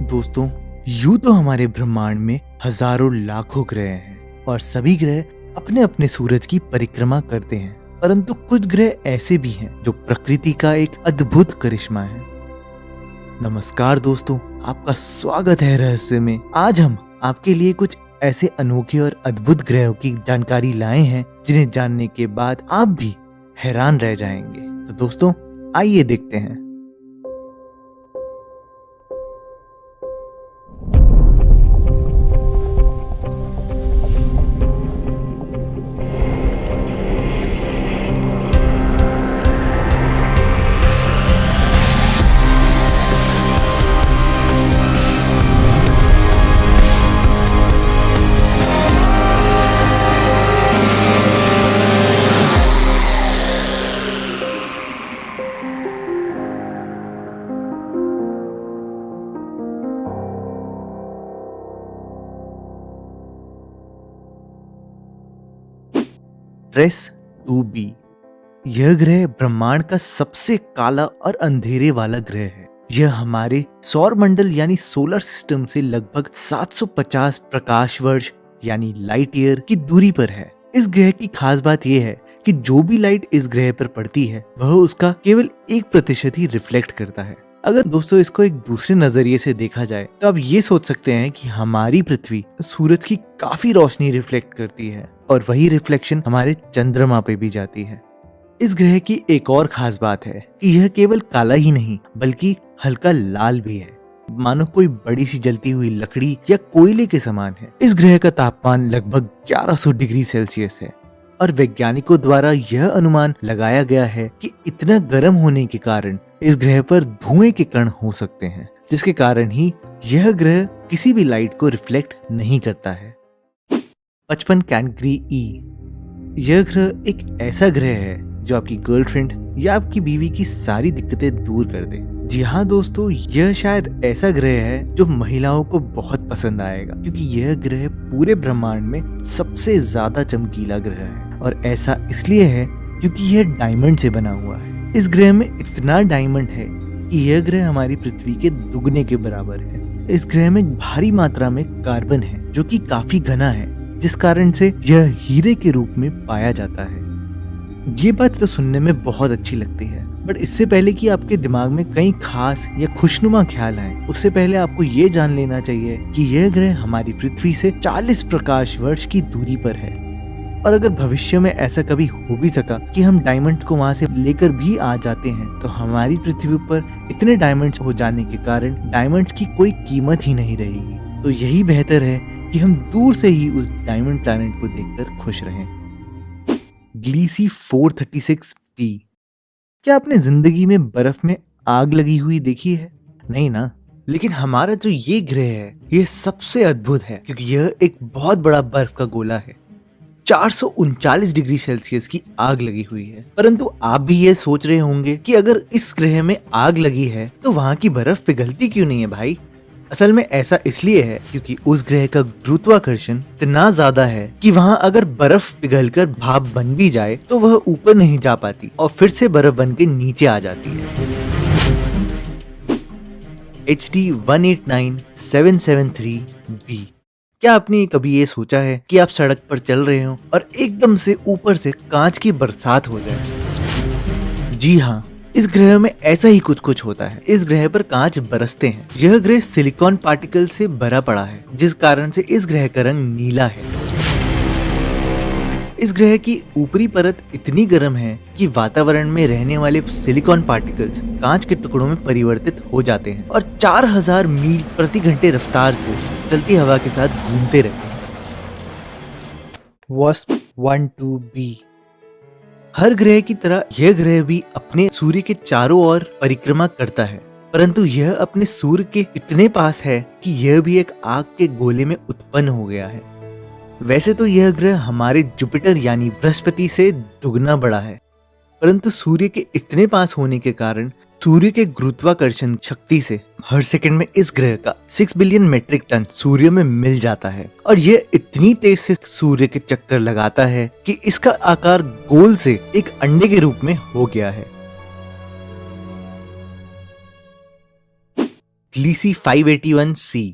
दोस्तों, यूं तो हमारे ब्रह्मांड में हजारों लाखों ग्रह हैं और सभी ग्रह अपने अपने सूरज की परिक्रमा करते हैं, परंतु कुछ ग्रह ऐसे भी हैं जो प्रकृति का एक अद्भुत करिश्मा है। नमस्कार दोस्तों, आपका स्वागत है रहस्य में। आज हम आपके लिए कुछ ऐसे अनोखे और अद्भुत ग्रहों की जानकारी लाए हैं जिन्हें जानने के बाद आप भी हैरान रह जाएंगे। तो दोस्तों, आइए देखते हैं। ट्रेस 2b यह ग्रह ब्रह्मांड का सबसे काला और अंधेरे वाला ग्रह है। यह हमारे सौर मंडल यानी सोलर सिस्टम से लगभग 750 प्रकाश वर्ष यानी लाइट ईयर की दूरी पर है। इस ग्रह की खास बात यह है कि जो भी लाइट इस ग्रह पर पड़ती है वह उसका केवल 1% ही रिफ्लेक्ट करता है। अगर दोस्तों इसको एक दूसरे नजरिए से देखा जाए तो आप ये सोच सकते हैं कि हमारी पृथ्वी सूरज की काफी रोशनी रिफ्लेक्ट करती है और वही रिफ्लेक्शन हमारे चंद्रमा पे भी जाती है। इस ग्रह की एक और खास बात है कि यह केवल काला ही नहीं बल्कि हल्का लाल भी है, मानो कोई बड़ी सी जलती हुई लकड़ी या कोयले के समान है। इस ग्रह का तापमान लगभग 1100 डिग्री सेल्सियस है और वैज्ञानिकों द्वारा यह अनुमान लगाया गया है कि इतना गर्म होने के कारण इस ग्रह पर धुएं के कण हो सकते हैं, जिसके कारण ही यह ग्रह किसी भी लाइट को रिफ्लेक्ट नहीं करता है। 55 कैंकरी ई यह ग्रह एक ऐसा ग्रह है जो आपकी गर्लफ्रेंड या आपकी बीवी की सारी दिक्कतें दूर कर दे। जी हाँ दोस्तों, यह शायद ऐसा ग्रह है जो महिलाओं को बहुत पसंद आएगा, क्योंकि यह ग्रह पूरे ब्रह्मांड में सबसे ज्यादा चमकीला ग्रह है और ऐसा इसलिए है क्योंकि यह डायमंड से बना हुआ है। इस ग्रह में इतना डायमंड है कि यह ग्रह हमारी पृथ्वी के दुगने के बराबर है। इस ग्रह में भारी मात्रा में कार्बन है जो कि काफी घना है, जिस कारण से यह हीरे के रूप में पाया जाता है। ये बात तो सुनने में बहुत अच्छी लगती है, बट इससे पहले कि आपके दिमाग में कई खास या खुशनुमा ख्याल आए, उससे पहले आपको ये जान लेना चाहिए कि यह ग्रह हमारी पृथ्वी से 40 प्रकाश वर्ष की दूरी पर है। और अगर भविष्य में ऐसा कभी हो भी सका कि हम डायमंड को वहां से लेकर भी आ जाते हैं, तो हमारी पृथ्वी पर इतने डायमंड्स हो जाने के कारण डायमंड्स की कोई कीमत ही नहीं रहेगी। तो यही बेहतर है कि हम दूर से ही उस डायमंड प्लैनेट को देखकर खुश रहें। ग्लीसी 436p क्या आपने जिंदगी में बर्फ में आग लगी हुई देखी है? नहीं ना, लेकिन हमारा जो ये ग्रह है ये सबसे अद्भुत है क्योंकि यह एक बहुत बड़ा बर्फ का गोला है। 439 डिग्री सेल्सियस की आग लगी हुई है। परंतु आप भी ये सोच रहे होंगे कि अगर इस ग्रह में आग लगी है तो वहाँ की बर्फ पिघलती क्यों नहीं है भाई? असल में ऐसा इसलिए है क्योंकि उस ग्रह का गुरुत्वाकर्षण इतना ज्यादा है कि वहाँ अगर बर्फ पिघलकर भाप बन भी जाए तो वह ऊपर नहीं जा पाती और फिर से बर्फ बन के नीचे आ जाती है। HD 189773b क्या आपने कभी ये सोचा है कि आप सड़क पर चल रहे हो और एकदम से ऊपर से कांच की बरसात हो जाए? जी हाँ, इस ग्रह में ऐसा ही कुछ होता है। इस ग्रह पर कांच बरसते हैं। यह ग्रह सिलिकॉन पार्टिकल से भरा पड़ा है, जिस कारण से इस ग्रह का रंग नीला है। इस ग्रह की ऊपरी परत इतनी गर्म है कि वातावरण में रहने वाले सिलिकॉन पार्टिकल्स कांच के टुकड़ों में परिवर्तित हो जाते हैं और 4000 मील प्रति घंटे रफ्तार से चलती हवा के साथ घूमते रहते हैं। वास्प 12b हर ग्रह की तरह यह ग्रह भी अपने सूर्य के चारों ओर परिक्रमा करता है, परंतु यह अपने सूर्य के इतने पास है कि यह भी एक आग के गोले में उत्पन्न हो गया है। वैसे तो यह ग्रह हमारे जुपिटर यानी बृहस्पति से दुगना बड़ा है, परंतु सूर्य के इतने पास होने के कारण सूर्य के गुरुत्वाकर्षण शक्ति से हर सेकंड में इस ग्रह का 6 बिलियन मेट्रिक टन सूर्य में मिल जाता है और यह इतनी तेज से सूर्य के चक्कर लगाता है कि इसका आकार गोल से एक अंडे के रूप में हो गया है। ग्लीसी 581c।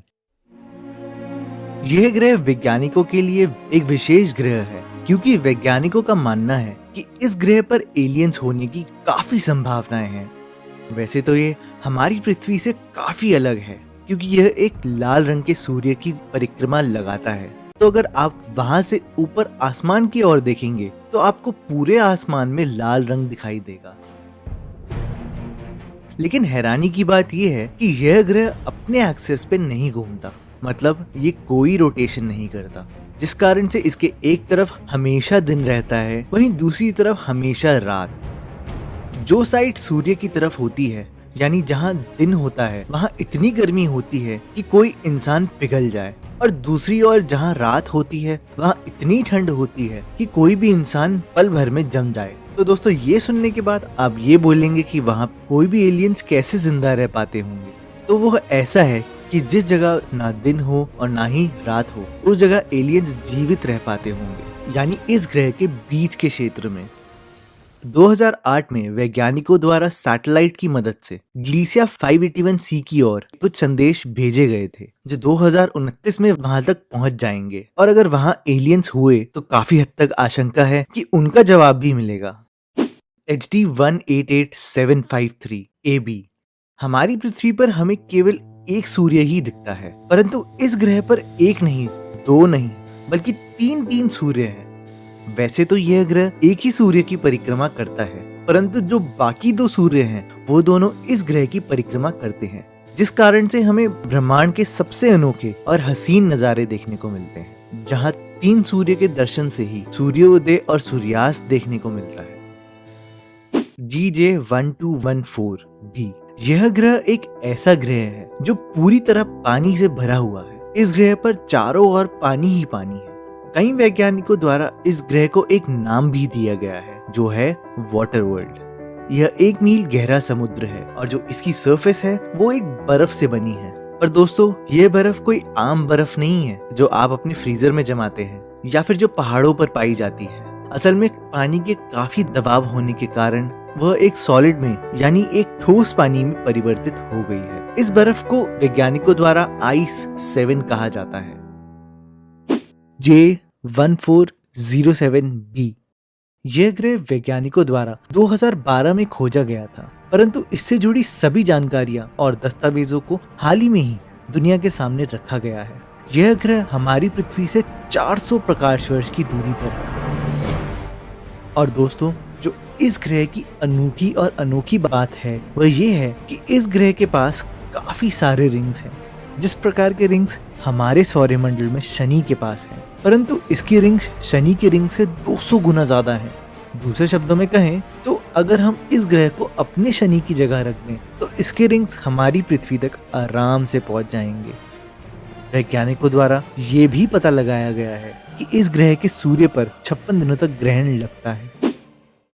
यह ग्रह वैज्ञानिकों के लिए एक विशेष ग्रह है क्योंकि वैज्ञानिकों का मानना है कि इस ग्रह पर एलियंस होने की काफी संभावनाएं हैं। वैसे तो ये हमारी पृथ्वी से काफी अलग है क्योंकि यह एक लाल रंग के सूर्य की परिक्रमा लगाता है। तो अगर आप वहां से ऊपर आसमान की ओर देखेंगे तो आपको पूरे आसमान में लाल रंग दिखाई देगा। लेकिन हैरानी की बात यह है कि यह ग्रह अपने एक्सिस पे नहीं घूमता, मतलब ये कोई रोटेशन नहीं करता, जिस कारण से इसके एक तरफ हमेशा दिन रहता है, वहीं दूसरी तरफ हमेशा रात। जो साइड सूर्य की तरफ होती है, यानी जहाँ दिन होता है, वहाँ इतनी गर्मी होती है कि कोई इंसान पिघल जाए, और दूसरी ओर जहाँ रात होती है वहाँ इतनी ठंड होती है कि कोई भी इंसान पल भर में जम जाए। तो दोस्तों, ये सुनने के बाद आप ये बोलेंगे कि वहाँ कोई भी एलियंस कैसे जिंदा रह पाते होंगे। तो वो ऐसा है कि जिस जगह ना दिन हो और ना ही रात हो, उस जगह एलियंस जीवित रह पाते होंगे, यानी इस ग्रह के बीच के क्षेत्र में। 2008 में वैज्ञानिकों द्वारा सैटेलाइट की मदद से ग्लीसिया 581c की ओर कुछ संदेश भेजे गए थे जो 2029 में वहां तक पहुंच जाएंगे, और अगर वहां एलियंस हुए तो काफी हद तक आशंका है कि उनका जवाब भी मिलेगा। HD 188753 AB। हमारी पृथ्वी पर हमें केवल एक सूर्य ही दिखता है, परंतु इस ग्रह पर एक नहीं, दो नहीं, बल्कि तीन सूर्य हैं। वैसे तो यह ग्रह एक ही सूर्य की परिक्रमा करता है, परंतु जो बाकी दो सूर्य हैं वो दोनों इस ग्रह की परिक्रमा करते हैं, जिस कारण से हमें ब्रह्मांड के सबसे अनोखे और हसीन नजारे देखने को मिलते हैं, जहां 3 सूर्य के दर्शन से ही सूर्योदय और सूर्यास्त देखने को मिलता है। GJ 1214b। यह ग्रह एक ऐसा ग्रह है जो पूरी तरह पानी से भरा हुआ है। इस ग्रह पर चारों ओर पानी ही पानी है। कई वैज्ञानिकों द्वारा इस ग्रह को एक नाम भी दिया गया है जो है वाटर वर्ल्ड। यह 1 मील गहरा समुद्र है और जो इसकी सरफेस है वो एक बर्फ से बनी है। पर दोस्तों, यह बर्फ कोई आम बर्फ नहीं है जो आप अपने फ्रीजर में जमाते हैं या फिर जो पहाड़ों पर पाई जाती है। असल में पानी के काफी दबाव होने के कारण वह एक सॉलिड में, यानी एक ठोस पानी में परिवर्तित हो गई है। इस बर्फ को वैज्ञानिकों द्वारा आइस 7 कहा जाता है। J1407b। यह ग्रह वैज्ञानिकों द्वारा 2012 में खोजा गया था, परंतु इससे जुड़ी सभी जानकारियां और दस्तावेजों को हाल ही में ही दुनिया के सामने रखा गया है। यह ग्रह हमारी पृथ्वी से 400 प्रकाश वर्ष की दूरी पर है। और दोस्तों, जो इस ग्रह की अनूठी और अनोखी बात है वह ये है कि इस ग्रह के पास काफी सारे रिंग्स हैं। जिस प्रकार के रिंग्स हमारे सौरमंडल में शनि के पास है, परंतु इसकी रिंग्स शनि की रिंग से 200 गुना ज्यादा है। दूसरे शब्दों में कहें तो अगर हम इस ग्रह को अपने शनि की जगह रख दें तो इसके रिंग्स हमारी पृथ्वी तक आराम से पहुंच जाएंगे। वैज्ञानिकों द्वारा ये भी पता लगाया गया है कि इस ग्रह के सूर्य पर 56 दिनों तक ग्रहण लगता है।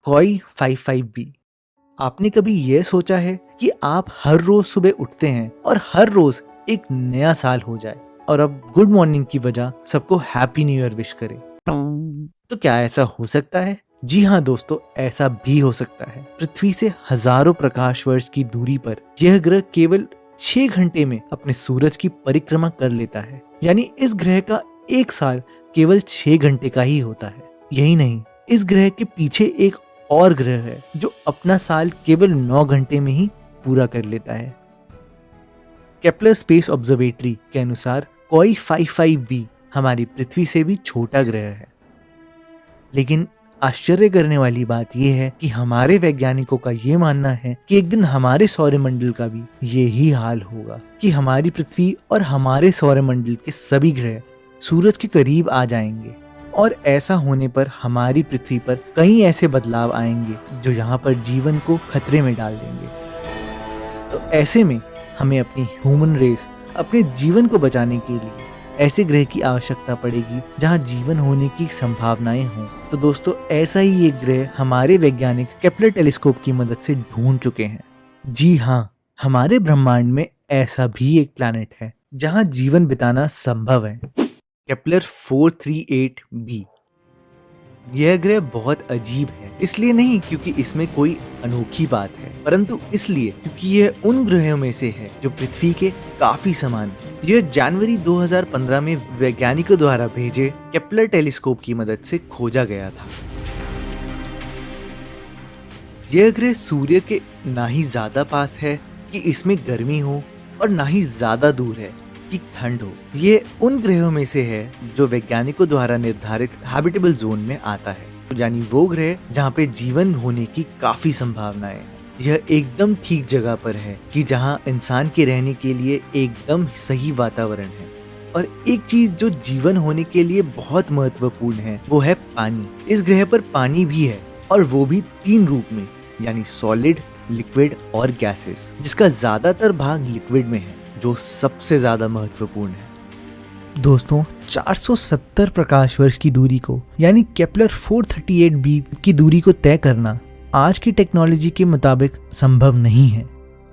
कोई 55b। आपने कभी यह सोचा है कि आप हर रोज सुबह उठते हैं और हर रोज एक नया साल हो जाए और अब गुड मॉर्निंग की वजह सबको हैप्पी न्यू ईयर विश करें? तो क्या ऐसा हो सकता है? जी हाँ दोस्तों, ऐसा भी हो सकता है। पृथ्वी से हजारों प्रकाश वर्ष की दूरी पर यह ग्रह केवल 6 घंटे में अपने सूरज की परिक्रमा कर लेता है, यानी इस ग्रह का एक साल केवल 6 घंटे का ही होता है। यही नहीं, इस ग्रह के पीछे एक और ग्रह है जो अपना साल केवल 9 घंटे में ही पूरा कर लेता है। केपलर स्पेस ऑब्जर्वेटरी के अनुसार कोई 55b हमारी पृथ्वी से भी छोटा ग्रह है। लेकिन आश्चर्य करने वाली बात यह है कि हमारे वैज्ञानिकों का ये मानना है कि एक दिन हमारे सौरमंडल का भी यही हाल होगा कि हमारी पृथ्वी और हमारे सौरमंडल के सभी ग्रह सूरज के करीब आ जाएंगे, और ऐसा होने पर हमारी पृथ्वी पर कई ऐसे बदलाव आएंगे जो यहाँ पर जीवन को खतरे में डाल देंगे। तो ऐसे में हमें अपनी ह्यूमन रेस, अपने जीवन को बचाने के लिए ऐसे ग्रह की आवश्यकता पड़ेगी जहां जीवन होने की संभावनाएं हों। तो दोस्तों, ऐसा ही एक ग्रह हमारे वैज्ञानिक केपलर टेलीस्कोप की मदद से ढूंढ चुके हैं। जी हाँ, हमारे ब्रह्मांड में ऐसा भी एक प्लैनेट है जहां जीवन बिताना संभव है। Kepler 438b। यह ग्रह बहुत अजीब है, इसलिए नहीं क्योंकि इसमें कोई अनोखी बात है, परंतु इसलिए क्योंकि यह उन ग्रहों में से है जो पृथ्वी के काफी समान है। यह जनवरी 2015 में वैज्ञानिकों द्वारा भेजे केपलर टेलीस्कोप की मदद से खोजा गया था। यह ग्रह सूर्य के ना ही ज्यादा पास है कि इसमें गर्मी हो और ना ही ज्यादा दूर है कि ठंड हो। ये उन ग्रहों में से है जो वैज्ञानिकों द्वारा निर्धारित हैबिटेबल जोन में आता है, यानी वो ग्रह जहाँ पे जीवन होने की काफी संभावनाएं हैं। यह एकदम ठीक जगह पर है कि जहाँ इंसान के रहने के लिए एकदम सही वातावरण है। और एक चीज जो जीवन होने के लिए बहुत महत्वपूर्ण है वो है पानी। इस ग्रह पर पानी भी है और वो भी 3 रूप में, यानी सॉलिड, लिक्विड और गैसेस, जिसका ज्यादातर भाग लिक्विड में है, जो सबसे ज्यादा महत्वपूर्ण है। दोस्तों, 470 प्रकाश वर्ष की दूरी को यानी केपलर 438b की दूरी को तय करना आज की टेक्नोलॉजी के मुताबिक संभव नहीं है।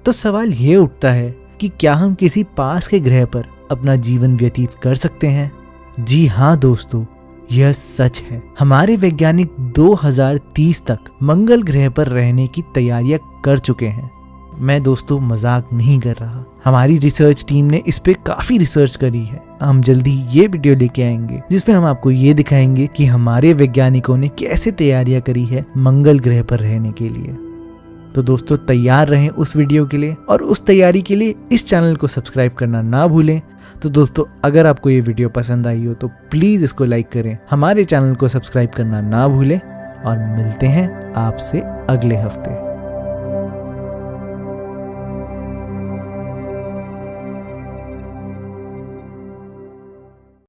तो सवाल ये उठता है कि क्या हम किसी पास के ग्रह पर अपना जीवन व्यतीत कर सकते हैं? जी हाँ दोस्तों, यह सच है। हमारे वैज्ञानिक 2030 तक मंगल ग्रह पर रहने की तैयारियां कर चुके हैं। मैं दोस्तों मजाक नहीं कर रहा। हमारी रिसर्च टीम ने इस पे काफी रिसर्च करी है। हम जल्दी ये वीडियो लेके आएंगे जिसमें हम आपको ये दिखाएंगे कि हमारे वैज्ञानिकों ने कैसे तैयारियां करी है मंगल ग्रह पर रहने के लिए। तो दोस्तों तैयार रहें उस वीडियो के लिए, और उस तैयारी के लिए इस चैनल को सब्सक्राइब करना ना भूलें। तो दोस्तों अगर आपको ये वीडियो पसंद आई हो तो प्लीज इसको लाइक करें, हमारे चैनल को सब्सक्राइब करना ना भूलें, और मिलते हैं आपसे अगले हफ्ते।